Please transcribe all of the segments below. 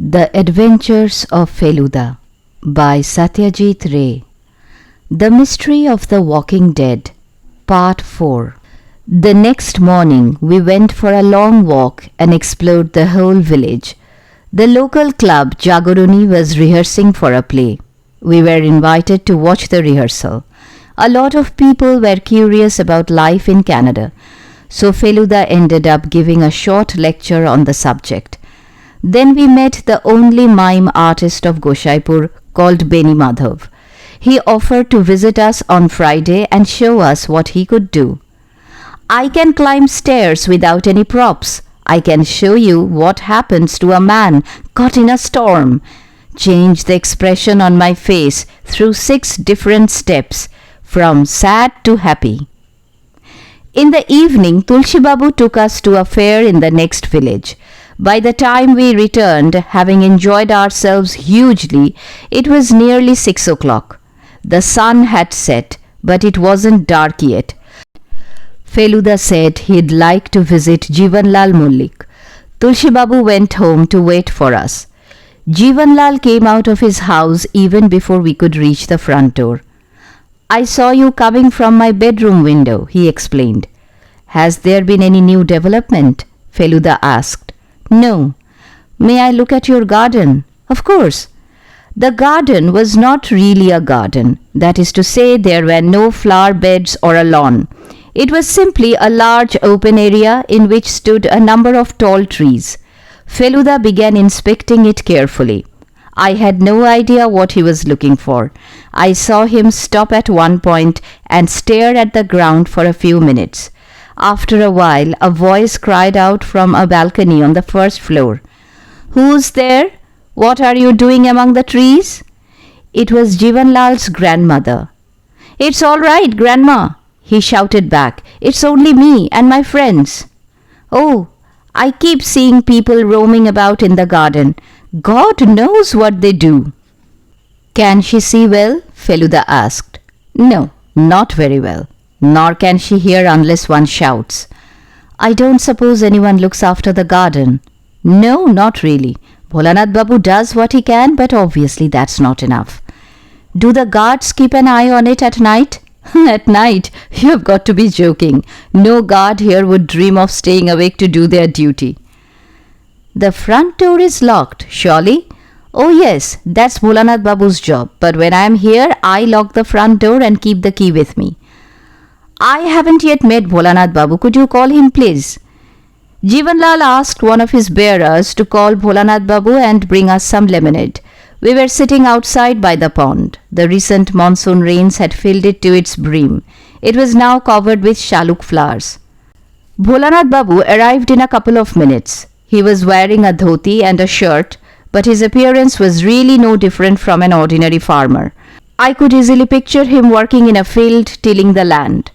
The Adventures of Feluda by Satyajit Ray. The Mystery of the Walking Dead, Part 4. The next morning we went for a long walk and explored the whole village. The local club Jagoroni was rehearsing for a play. We were invited to watch the rehearsal. A lot of people were curious about life in Canada, so Feluda ended up giving a short lecture on the subject. Then we met the only mime artist of Goshaipur called Beni Madhav. He offered to visit us on Friday and show us what he could do. I can climb stairs without any props. I can show you what happens to a man caught in a storm. Change the expression on my face through 6 different steps, from sad to happy. In the evening, Topshe Babu took us to a fair in the next village. By the time we returned, having enjoyed ourselves hugely, it was nearly 6 o'clock. The sun had set, but it wasn't dark yet. Feluda said he'd like to visit Jivanlal Mullik. Topshe Babu went home to wait for us. Jivanlal came out of his house even before we could reach the front door. "I saw you coming from my bedroom window," he explained. "Has there been any new development?" Feluda asked. "No." "May I look at your garden?" "Of course." The garden was not really a garden. That is to say, there were no flower beds or a lawn. It was simply a large open area in which stood a number of tall trees. Feluda began inspecting it carefully. I had no idea what he was looking for. I saw him stop at one point and stare at the ground for a few minutes. After a while, a voice cried out from a balcony on the first floor. "Who's there? What are you doing among the trees?" It was Jivanlal's grandmother. "It's all right, Grandma," he shouted back. "It's only me and my friends." "Oh, I keep seeing people roaming about in the garden. God knows what they do." "Can she see well?" Feluda asked. "No, not very well. Nor can she hear unless one shouts." "I don't suppose anyone looks after the garden." "No, not really. Bholanath Babu does what he can, but obviously that's not enough." "Do the guards keep an eye on it at night?" "At night? You've got to be joking. No guard here would dream of staying awake to do their duty." "The front door is locked, surely?" "Oh yes, that's Bholanath Babu's job, but when I am here, I lock the front door and keep the key with me." "I haven't yet met Bholanath Babu. Could you call him, please?" Jivanlal asked one of his bearers to call Bholanath Babu and bring us some lemonade. We were sitting outside by the pond. The recent monsoon rains had filled it to its brim. It was now covered with shaluk flowers. Bholanath Babu arrived in a couple of minutes. He was wearing a dhoti and a shirt, but his appearance was really no different from an ordinary farmer. I could easily picture him working in a field tilling the land.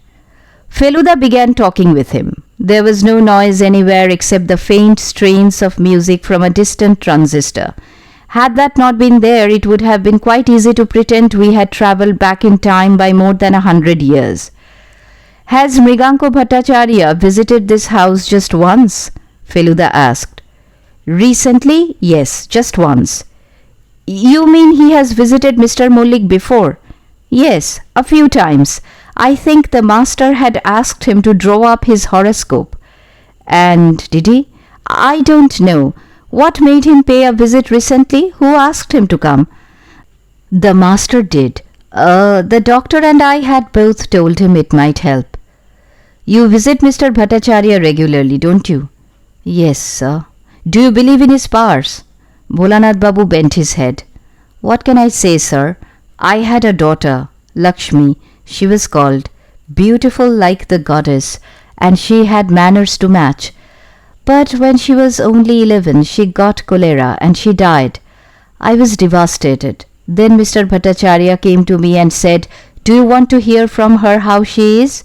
Feluda began talking with him. There was no noise anywhere except the faint strains of music from a distant transistor. Had that not been there, it would have been quite easy to pretend we had travelled back in time by more than 100 years. "Has Mriganko Bhattacharya visited this house just once?" Feluda asked. "Recently? Yes, just once." "You mean he has visited Mr. Mullik before?" "Yes, a few times. I think the master had asked him to draw up his horoscope." "And did he?" "I don't know. What made him pay a visit recently? Who asked him to come?" "The master did. The doctor and I had both told him it might help." "You visit Mr. Bhattacharya regularly, don't you?" "Yes, sir." "Do you believe in his powers?" Bholanath Babu bent his head. "What can I say, sir? I had a daughter, Lakshmi, she was called, beautiful like the goddess, and she had manners to match. But when she was only 11, she got cholera and she died. I was devastated. Then Mr. Bhattacharya came to me and said, 'Do you want to hear from her how she is?'"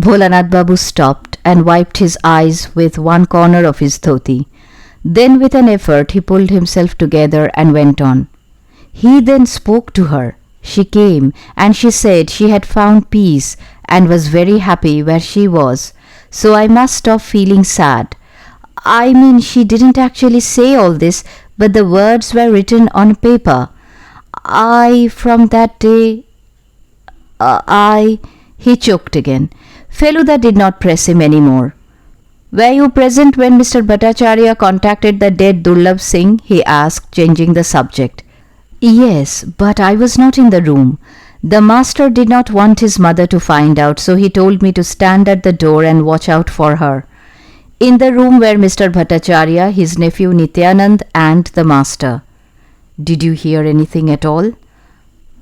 Bholanath Babu stopped and wiped his eyes with one corner of his dhoti. Then with an effort he pulled himself together and went on. "He then spoke to her. She came and she said she had found peace and was very happy where she was. So I must stop feeling sad. I mean, she didn't actually say all this, but the words were written on paper. From that day, he choked again. Feluda did not press him any more. Were you present when Mr. Bhattacharya contacted the dead Durlabh Singh? He asked, changing the subject. Yes, but I was not in the room. The master did not want his mother to find out, so he told me to stand at the door and watch out for her. In the room were Mr. Bhattacharya, his nephew Nityanand, and the master. Did you hear anything at all?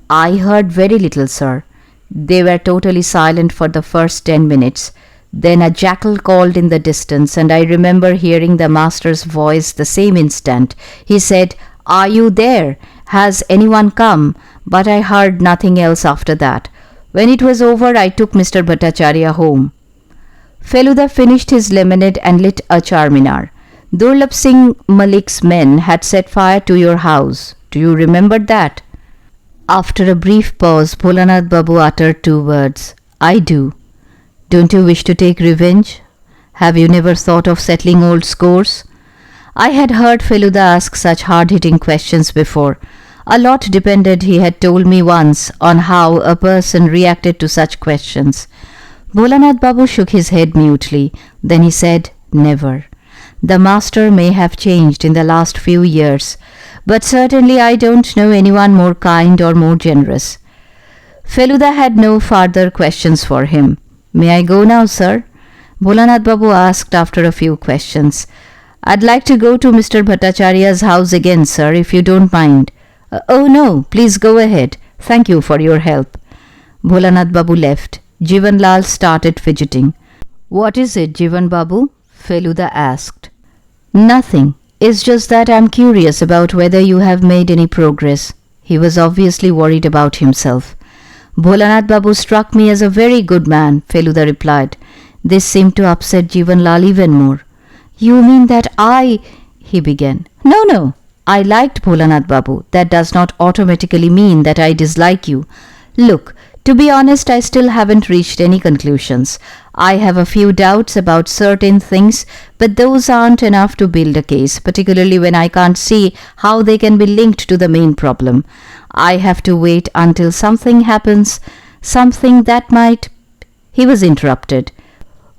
I heard very little, sir. They were totally silent for the first 10 minutes. Then a jackal called in the distance, and I remember hearing the master's voice the same instant. He said, "Are you there? Has anyone come?" But I heard nothing else after that. When it was over, I took Mr. Bhattacharya home. Feluda finished his lemonade and lit a charminar. Durlabh Singh Malik's men had set fire to your house. Do you remember that? After a brief pause, Bholanath Babu uttered 2 words. I do. Don't you wish to take revenge? Have you never thought of settling old scores? I had heard Feluda ask such hard-hitting questions before. A lot depended, he had told me once, on how a person reacted to such questions. Bholanath Babu shook his head mutely. Then he said, Never. The master may have changed in the last few years, but certainly I don't know anyone more kind or more generous. Feluda had no further questions for him. May I go now, sir? Bholanath Babu asked after a few questions. I'd like to go to Mr. Bhattacharya's house again, sir, if you don't mind. Oh no, please go ahead. Thank you for your help. Bholanath Babu left. Jivan Lal started fidgeting. What is it, Jivan Babu? Feluda asked. Nothing. It's just that I'm curious about whether you have made any progress. He was obviously worried about himself. Bholanath Babu struck me as a very good man, Feluda replied. This seemed to upset Jivan Lal even more. You mean that he began. No. I liked Bholanath Babu. That does not automatically mean that I dislike you. Look, to be honest, I still haven't reached any conclusions. I have a few doubts about certain things, but those aren't enough to build a case, particularly when I can't see how they can be linked to the main problem. I have to wait until something happens, something that might... He was interrupted.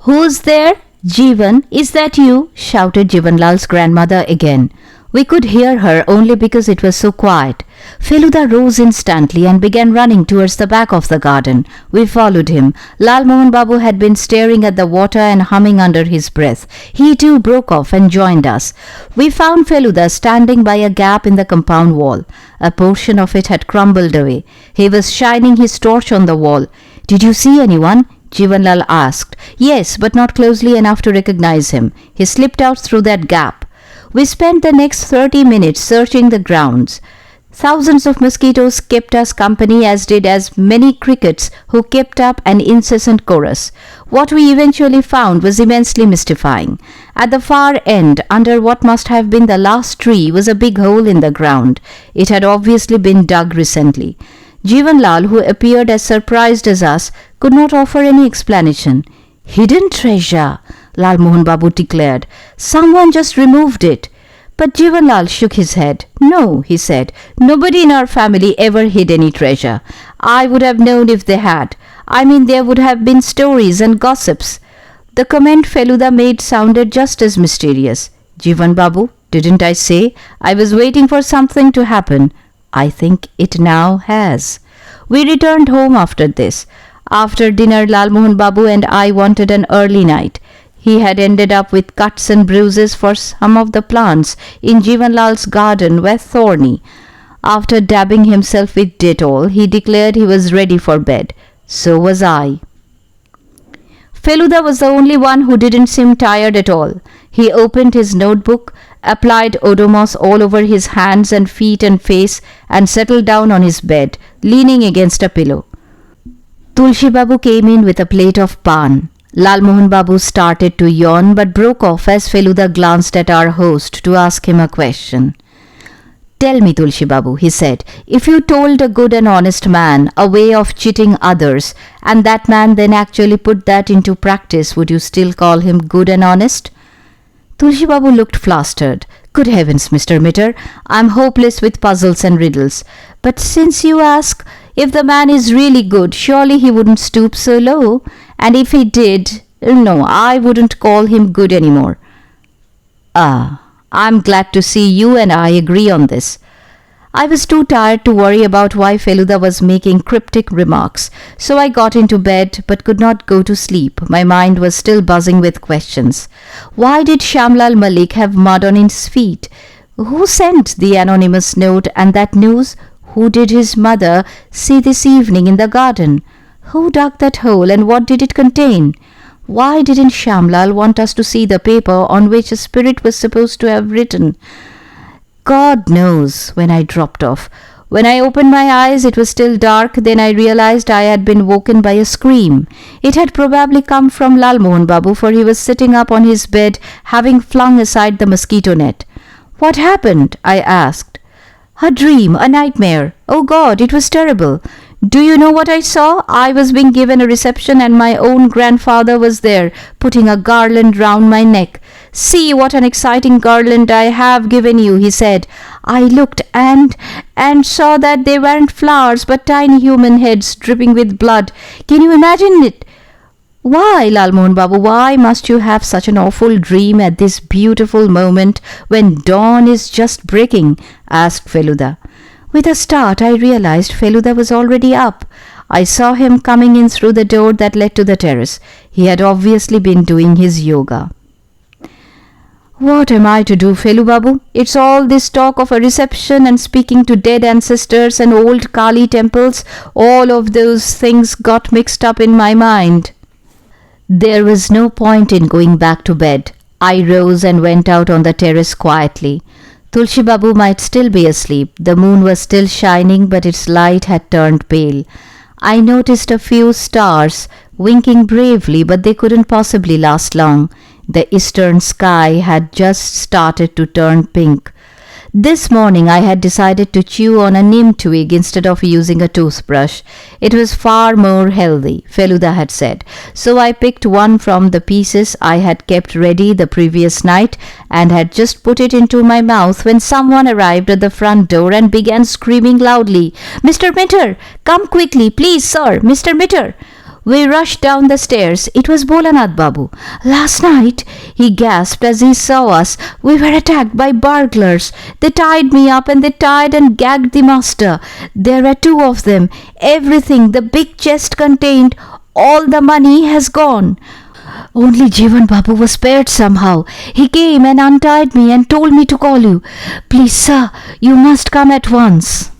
Who's there? Jivan, is that you? Shouted Jivanlal's grandmother again. We could hear her only because it was so quiet. Feluda rose instantly and began running towards the back of the garden. We followed him. Lalmohan Babu had been staring at the water and humming under his breath. He too broke off and joined us. We found Feluda standing by a gap in the compound wall. A portion of it had crumbled away. He was shining his torch on the wall. Did you see anyone? Jivanlal asked. Yes, but not closely enough to recognize him. He slipped out through that gap. We spent the next 30 minutes searching the grounds. Thousands of mosquitoes kept us company, as did as many crickets who kept up an incessant chorus. What we eventually found was immensely mystifying. At the far end, under what must have been the last tree, was a big hole in the ground. It had obviously been dug recently. Jivanlal, who appeared as surprised as us, could not offer any explanation. Hidden treasure, Lalmohan Babu declared. Someone just removed it. But Jivanlal shook his head. No, he said. Nobody in our family ever hid any treasure. I would have known if they had. I mean, there would have been stories and gossips. The comment Feluda made sounded just as mysterious. Jivan Babu, didn't I say I was waiting for something to happen? I think it now has. We returned home after this. After dinner, Lalmohan Babu and I wanted an early night. He had ended up with cuts and bruises, for some of the plants in Jivanlal's garden were thorny. After dabbing himself with Dettol, he declared he was ready for bed. So was I. Feluda was the only one who didn't seem tired at all. He opened his notebook, applied Odomos all over his hands and feet and face, and settled down on his bed, leaning against a pillow. Tulshi Babu came in with a plate of pan. Lalmohan Babu started to yawn but broke off as Feluda glanced at our host to ask him a question. Tell me, Tulshi Babu, he said, if you told a good and honest man a way of cheating others, and that man then actually put that into practice, would you still call him good and honest? Tulshi Babu looked flustered. Good heavens, Mr. Mitra, I'm hopeless with puzzles and riddles. But since you ask, if the man is really good, surely he wouldn't stoop so low. And if he did, no, I wouldn't call him good anymore. Ah, I'm glad to see you and I agree on this. I was too tired to worry about why Feluda was making cryptic remarks, so I got into bed but could not go to sleep. My mind was still buzzing with questions. Why did Shamlal Malik have mud on his feet? Who sent the anonymous note and that news? Who did his mother see this evening in the garden? Who dug that hole and what did it contain? Why didn't Shamlal want us to see the paper on which a spirit was supposed to have written? God knows when I dropped off. When I opened my eyes, it was still dark. Then I realized I had been woken by a scream. It had probably come from Lalmohan Babu, for he was sitting up on his bed, having flung aside the mosquito net. What happened? I asked. A dream, a nightmare. Oh God, it was terrible. Do you know what I saw? I was being given a reception and my own grandfather was there, putting a garland round my neck. See what an exciting garland I have given you, he said. I looked and saw that they weren't flowers but tiny human heads dripping with blood. Can you imagine it? Why, Lalmohan Babu, why must you have such an awful dream at this beautiful moment when dawn is just breaking? Asked Feluda. With a start, I realized Feluda was already up. I saw him coming in through the door that led to the terrace. He had obviously been doing his yoga. What am I to do, Felu Babu? It's all this talk of a reception and speaking to dead ancestors and old Kali temples. All of those things got mixed up in my mind. There was no point in going back to bed. I rose and went out on the terrace quietly. Tulsi Babu might still be asleep. The moon was still shining, but its light had turned pale. I noticed a few stars winking bravely, but they couldn't possibly last long. The eastern sky had just started to turn pink. This morning I had decided to chew on a neem twig instead of using a toothbrush. It was far more healthy, Feluda had said. So I picked one from the pieces I had kept ready the previous night and had just put it into my mouth when someone arrived at the front door and began screaming loudly, "Mr. Mitra, come quickly, please, sir, Mr. Mitra." We rushed down the stairs. It was Bholanath Babu. "Last night," he gasped as he saw us, "we were attacked by burglars. They tied me up and they tied and gagged the master. There were two of them. Everything the big chest contained, all the money has gone. Only Jivan Babu was spared somehow. He came and untied me and told me to call you. Please, sir, you must come at once."